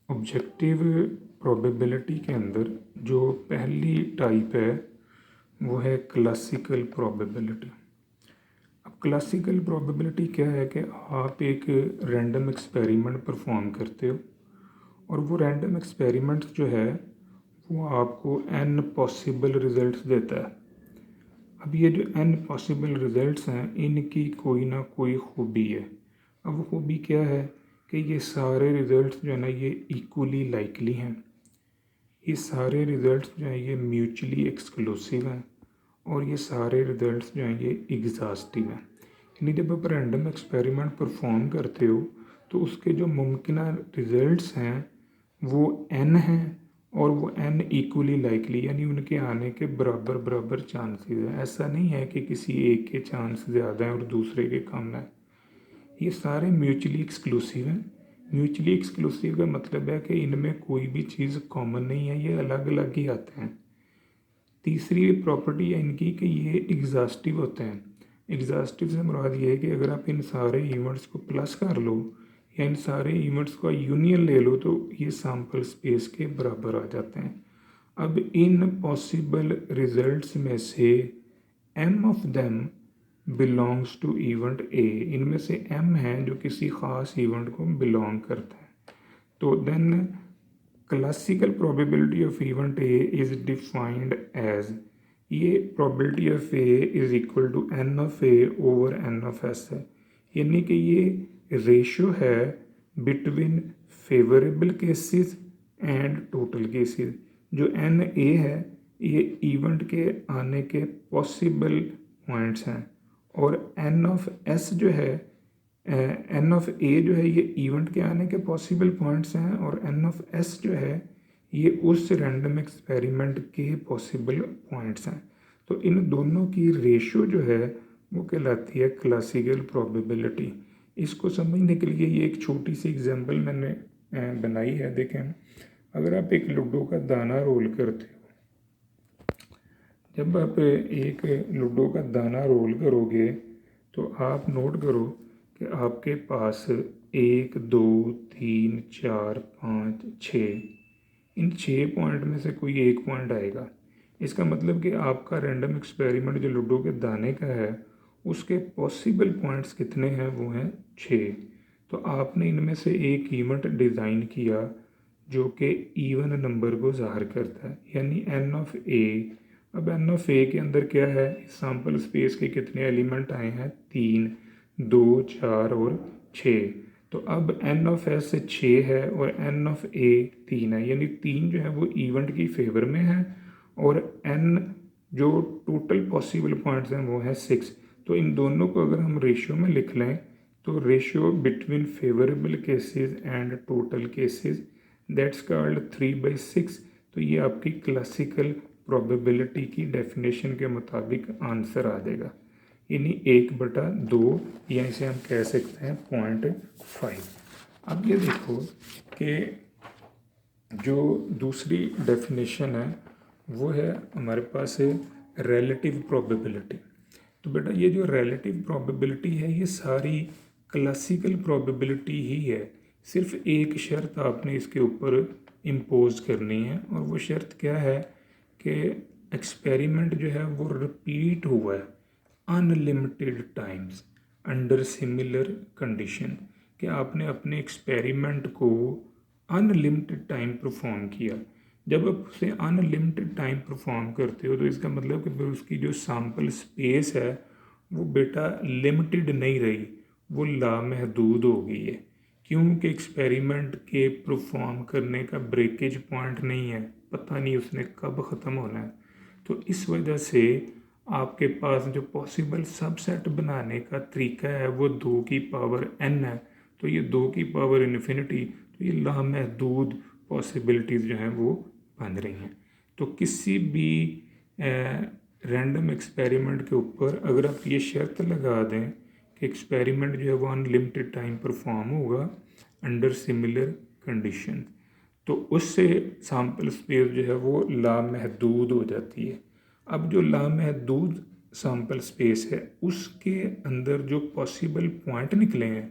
Objective probability के अंदर जो पहली टाइप है वो है क्लासिकल प्रोबेबिलिटी। अब क्लासिकल प्रोबेबिलिटी क्या है कि आप एक रैंडम एक्सपेरिमेंट परफॉर्म करते हो और वो रैंडम एक्सपेरिमेंट जो है वो आपको n पॉसिबल रिजल्ट्स देता है। अब ये जो n पॉसिबल रिजल्ट्स हैं इनकी कोई ना कोई खूबी है। अब वो खूबी क्या है कि ये सारे रिजल्ट्स जो है ना ये इक्वली लाइकली हैं, ये सारे रिजल्ट्स जो हैं ये म्यूचुअली एक्सक्लूसिव हैं और ये सारे रिजल्ट्स जो हैं ये एग्जॉस्टिव हैं। यानी जब आप रैंडम एक्सपेरिमेंट परफॉर्म करते हो तो उसके जो मुमकिन रिजल्ट्स हैं वो n हैं और वो n इक्वली लाइकली यानी उनके आने के बराबर बराबर चांसेस हैं। ऐसा नहीं है कि किसी एक के चांस ज़्यादा हैं और दूसरे के कम हैं। ये सारे म्यूचुअली एक्सक्लूसिव हैं। म्यूचुअली एक्सक्लूसिव का मतलब है कि इनमें कोई भी चीज़ कॉमन नहीं है, ये अलग अलग ही आते हैं। तीसरी प्रॉपर्टी है इनकी कि ये एग्जॉस्टिव होते हैं। एग्जॉस्टिव से मुराद ये है कि अगर आप इन सारे इवेंट्स को प्लस कर लो या इन सारे इवेंट्स का यूनियन ले लो तो ये सैम्पल स्पेस के बराबर आ जाते हैं। अब इन पॉसिबल रिजल्ट्स में से m of them belongs to event A, इनमें से m हैं जो किसी ख़ास इवेंट को बिलोंग करते हैं। तो then classical probability of event A is defined as, ये probability of A is equal to n of A over n of s है। यानी कि ये रेशो है between favourable cases and total cases. जो n a है ये event के आने के पॉसिबल पॉइंट्स हैं और n ऑफ s जो है n ऑफ a जो है ये इवेंट के आने के पॉसिबल पॉइंट्स हैं और n ऑफ s जो है ये उस रैंडम एक्सपेरिमेंट के पॉसिबल पॉइंट्स हैं। तो इन दोनों की रेशो जो है वो कहलाती है क्लासिकल प्रोबेबिलिटी। इसको समझने के लिए ये एक छोटी सी एग्जांपल मैंने बनाई है। देखें, अगर आप एक लूडो का दाना रोल करते हो, जब आप एक लूडो का दाना रोल करोगे तो आप नोट करो कि आपके पास 1 2 3 4 5 6, इन 6 पॉइंट में से कोई एक पॉइंट आएगा। इसका मतलब कि आपका रैंडम एक्सपेरिमेंट जो लूडो के दाने का है उसके पॉसिबल पॉइंट्स कितने हैं, वो हैं 6। तो आपने इनमें से एक इवेंट डिज़ाइन किया जो कि इवन नंबर को ज़ाहिर करता है, यानी n ऑफ a। अब n ऑफ a के अंदर क्या है, सैम्पल स्पेस के कितने एलिमेंट आए हैं, 3, 2, 4 और 6। तो अब n ऑफ s 6 है और n ऑफ a 3 है, यानी 3 जो है वो इवेंट की फेवर में है और n जो टोटल पॉसिबल पॉइंट्स हैं वो है 6। तो इन दोनों को अगर हम रेशियो में लिख लें तो ratio between favourable cases and total cases, that's called 3/6। तो ये आपकी क्लासिकल प्रोबेबिलिटी की डेफिनेशन के मुताबिक आंसर आ जाएगा, यानी 1/2 या इसे हम कह सकते हैं 0.5। अब ये देखो कि जो दूसरी डेफिनेशन है वो है हमारे पास है रिलेटिव प्रोबेबिलिटी। तो बेटा ये जो रिलेटिव प्रोबेबिलिटी है ये सारी क्लासिकल प्रोबेबिलिटी ही है, सिर्फ एक शर्त आपने इसके ऊपर इम्पोज करनी है और वो शर्त क्या है कि एक्सपेरिमेंट जो है वो रिपीट हुआ है unlimited times under similar condition, कि आपने अपने एक्सपेरिमेंट को अनलिमिटेड टाइम परफॉर्म किया। जब आप उसे अनलिमिटेड टाइम परफॉर्म करते हो तो इसका मतलब कि फिर उसकी जो सैम्पल स्पेस है वो बेटा लिमिटेड नहीं रही, वो लामहदूद हो गई है। क्योंकि एक्सपेरिमेंट के परफॉर्म करने का ब्रेकेज पॉइंट नहीं है, पता नहीं उसने कब ख़त्म होना है। तो इस वजह से आपके पास जो पॉसिबल सबसेट बनाने का तरीका है वो 2 की पावर n है। तो ये 2 की पावर इन्फिनिटी, तो ये लामहदूद पॉसिबिलिटीज़ जो हैं वो बन रही हैं। तो किसी भी रैंडम एक्सपेरिमेंट के ऊपर अगर आप ये शर्त लगा दें कि एक्सपेरिमेंट जो है वो अनलिमिटेड टाइम परफॉर्म होगा अंडर सिमिलर कंडीशन, तो उससे सैम्पल स्पेस जो है वो लामहदूद हो जाती है। अब जो लामहदूद सैम्पल स्पेस है उसके अंदर जो पॉसिबल पॉइंट निकले हैं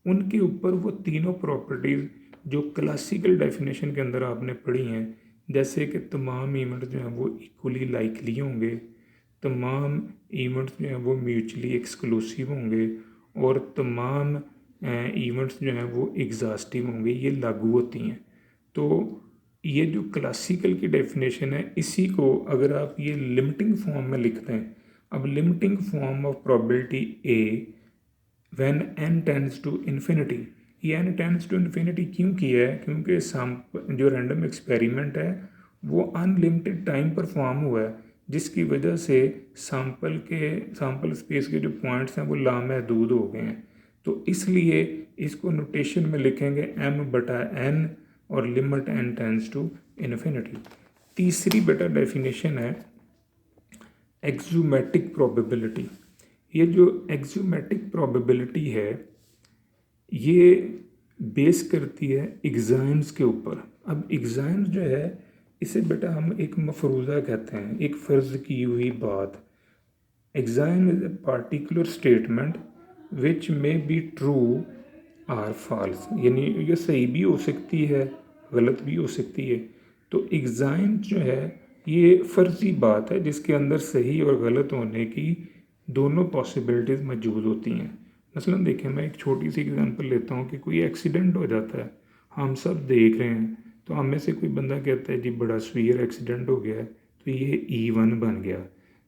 उनके ऊपर वो तीनों प्रॉपर्टीज़ जो क्लासिकल डेफिनेशन के अंदर आपने पढ़ी हैं, जैसे कि तमाम इवेंट जो हैं वो इक्वली लाइकली होंगे, तमाम इवेंट्स जो हैं वो म्यूचुअली एक्सक्लूसिव होंगे और तमाम इवेंट्स जो हैं वो एग्जॉस्टिव होंगे, ये लागू होती हैं। तो ये जो क्लासिकल की डेफिनेशन है, इसी को अगर आप ये लिमिटिंग फॉर्म में लिखते हैं, अब limiting form of probability A when n tends to infinity, ये n टेंड्स टू इन्फिनिटी क्यों किया है? क्योंकि जो रैंडम एक्सपेरिमेंट है वो अनलिमिटेड टाइम पर फॉर्म हुआ है, जिसकी वजह से सैम्पल स्पेस के जो पॉइंट्स हैं वो लामहदूद हो गए हैं। तो इसलिए इसको नोटेशन में लिखेंगे m/n और limit n tends to infinity. तीसरी बेटा डेफिनेशन है एक्सोमेटिक प्रोबेबिलिटी। ये जो एक्सोमेटिक प्रोबेबिलिटी है ये बेस करती है एग्ज़ाम्स के ऊपर। अब एग्ज़ाम्स जो है इसे बेटा हम एक मफरूज़ा कहते हैं, एक फ़र्ज़ की हुई बात। Exam is a particular statement which may be true or false, यानी ये सही भी हो सकती है, गलत भी हो सकती है। तो एग्ज़ाम जो है ये फ़र्ज़ी बात है जिसके अंदर सही और गलत होने की दोनों पॉसिबिलिटीज़ मौजूद होती हैं। मसलन देखें, मैं एक छोटी सी एग्जांपल लेता हूँ कि कोई एक्सीडेंट हो जाता है, हम सब देख रहे हैं, तो हम में से कोई बंदा कहता है जी बड़ा सीवियर एक्सीडेंट हो गया है, तो ये E1 बन गया।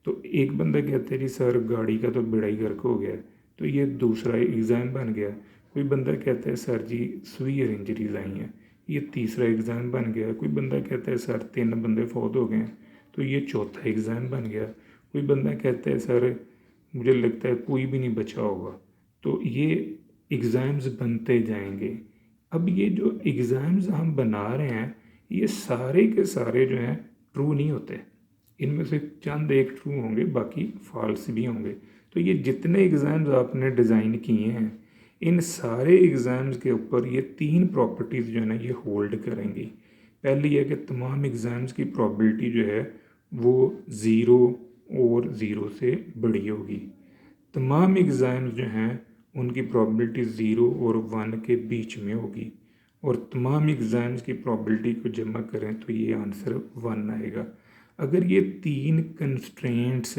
तो एक बंदा कहता है जी सर गाड़ी का तो बेड़ा ही गर्क हो गया, तो ये दूसरा एग्ज़ाम बन गया। कोई बंदा कहता है सर जी सीवियर इंजरीज आई हैं, ये तीसरा एग्ज़ाम बन गया। कोई बंदा कहता है सर 3 बंदे फौत हो गए हैं, तो ये चौथा एग्ज़ाम बन गया। कोई बंदा कहता है सर मुझे लगता है कोई भी नहीं बचा होगा। तो ये एग्ज़ाम्स बनते जाएंगे। अब ये जो एग्ज़ाम्स हम बना रहे हैं ये सारे के सारे जो हैं ट्रू नहीं होते, इनमें से चंद एक ट्रू होंगे, बाकी फॉल्स भी होंगे। तो ये जितने एग्ज़ाम्स आपने डिज़ाइन किए हैं इन सारे एग्ज़ाम्स के ऊपर ये 3 प्रॉपर्टीज़ जो है ना ये होल्ड करेंगी। पहली है कि तमाम एग्ज़ाम्स की प्रॉबिलिटी जो है वो 0 और 0 से बड़ी होगी। तमाम एग्ज़ाम्स जो हैं उनकी प्रॉबिलिटी 0 और 1 के बीच में होगी, और तमाम एग्ज़ाम्स की प्रॉबिलिटी को जमा करें तो ये आंसर 1 आएगा। अगर ये 3 कंस्ट्रेंट्स,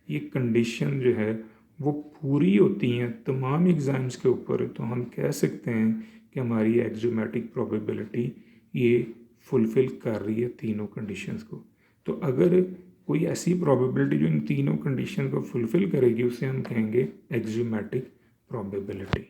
ये कंडीशन जो है वो पूरी होती हैं तमाम एग्ज़ाम्स के ऊपर, तो हम कह सकते हैं कि हमारी एक्सोमेटिक प्रोबेबिलिटी ये फुलफ़िल कर रही है तीनों कंडीशंस को। तो अगर कोई ऐसी प्रोबेबिलिटी जो इन तीनों कंडीशन को फुलफ़िल करेगी उसे हम कहेंगे एक्सोमेटिक प्रोबेबिलिटी।